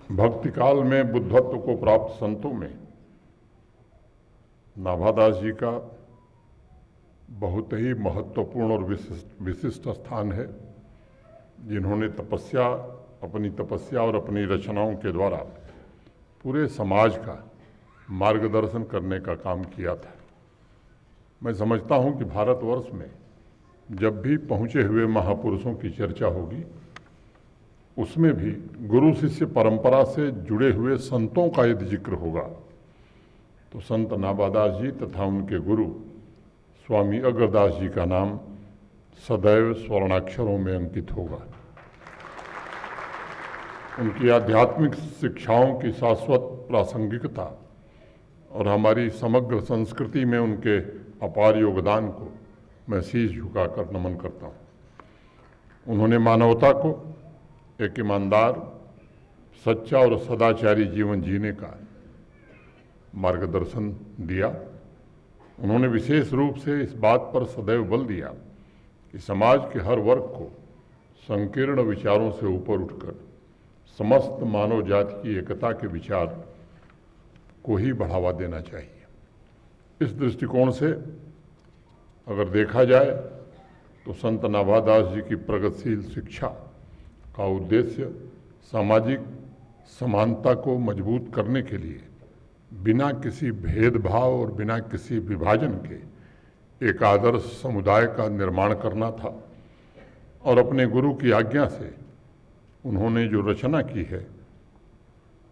भक्ति काल में बुद्धत्व को प्राप्त संतों में नाभादास जी का बहुत ही महत्वपूर्ण और विशिष्ट स्थान है, जिन्होंने अपनी तपस्या और अपनी रचनाओं के द्वारा पूरे समाज का मार्गदर्शन करने का काम किया था। मैं समझता हूं कि भारतवर्ष में जब भी पहुंचे हुए महापुरुषों की चर्चा होगी, उसमें भी गुरु शिष्य परंपरा से जुड़े हुए संतों का यदि जिक्र होगा तो संत नाभादास जी तथा उनके गुरु स्वामी अग्रदास जी का नाम सदैव स्वर्णाक्षरों में अंकित होगा। उनकी आध्यात्मिक शिक्षाओं की शाश्वत प्रासंगिकता और हमारी समग्र संस्कृति में उनके अपार योगदान को मैं शीश झुकाकर नमन करता हूँ। उन्होंने मानवता को एक ईमानदार, सच्चा और सदाचारी जीवन जीने का मार्गदर्शन दिया। उन्होंने विशेष रूप से इस बात पर सदैव बल दिया कि समाज के हर वर्ग को संकीर्ण विचारों से ऊपर उठकर समस्त मानव जाति की एकता के विचार को ही बढ़ावा देना चाहिए। इस दृष्टिकोण से अगर देखा जाए तो संत नाभादास जी की प्रगतिशील शिक्षा का उद्देश्य सामाजिक समानता को मजबूत करने के लिए बिना किसी भेदभाव और बिना किसी विभाजन के एक आदर्श समुदाय का निर्माण करना था। और अपने गुरु की आज्ञा से उन्होंने जो रचना की है,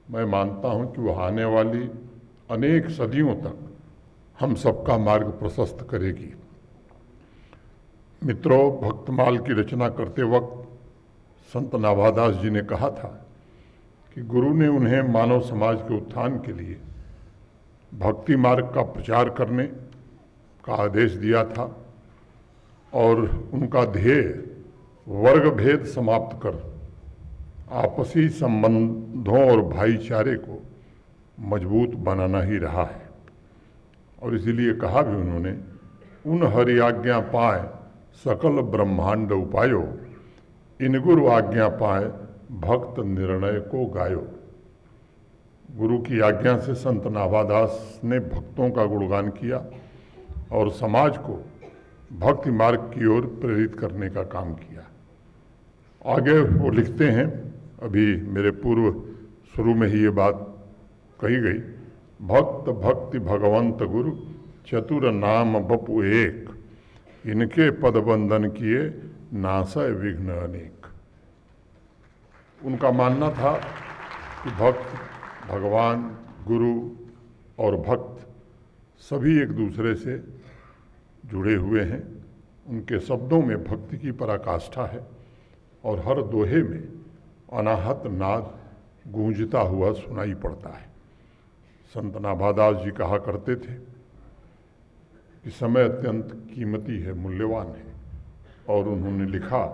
मैं मानता हूं कि वह आने वाली अनेक सदियों तक हम सबका मार्ग प्रशस्त करेगी। मित्रों, भक्तमाल की रचना करते वक्त संत नाभादास जी ने कहा था कि गुरु ने उन्हें मानव समाज के उत्थान के लिए भक्ति मार्ग का प्रचार करने का आदेश दिया था और उनका ध्येय वर्ग भेद समाप्त कर आपसी संबंधों और भाईचारे को मजबूत बनाना ही रहा है। और इसीलिए कहा भी उन्होंने, उन हरि आज्ञा पाए सकल ब्रह्मांड उपायो, इन गुरु आज्ञा पाए भक्त निर्णय को गायो। गुरु की आज्ञा से संत नाभादास ने भक्तों का गुणगान किया और समाज को भक्ति मार्ग की ओर प्रेरित करने का काम किया। आगे वो लिखते हैं, अभी मेरे पूर्व शुरू में ही ये बात कही गई, भक्त भक्ति भगवंत गुरु चतुर नाम बपु एक, इनके पद बंदन किए नासय विघ्न अनेक। उनका मानना था कि भक्त, भगवान, गुरु और भक्त सभी एक दूसरे से जुड़े हुए हैं। उनके शब्दों में भक्ति की पराकाष्ठा है और हर दोहे में अनाहत नाद गूंजता हुआ सुनाई पड़ता है। संत नाभादास जी कहा करते थे कि समय अत्यंत कीमती है, मूल्यवान है, और उन्होंने लिखा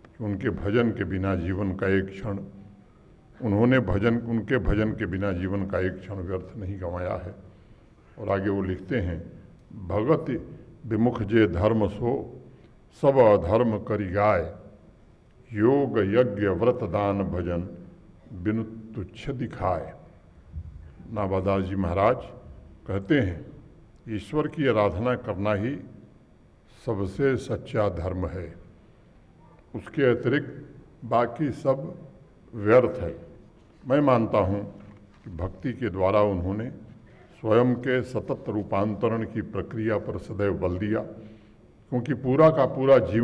कि उनके भजन के बिना जीवन का एक क्षण उनके भजन के बिना जीवन का एक क्षण व्यर्थ नहीं गंवाया है। और आगे वो लिखते हैं, भगत विमुख जे धर्म सो सब अधर्म करि गाय, योग यज्ञ व्रत दान भजन बिनु तुच्छ दिखाए। नाभादास जी महाराज कहते हैं, ईश्वर की आराधना करना ही सबसे सच्चा धर्म है, उसके अतिरिक्त बाकी सब व्यर्थ है। मैं मानता हूँ कि भक्ति के द्वारा उन्होंने स्वयं के सतत रूपांतरण की प्रक्रिया पर सदैव बल दिया, क्योंकि पूरा का पूरा जीवन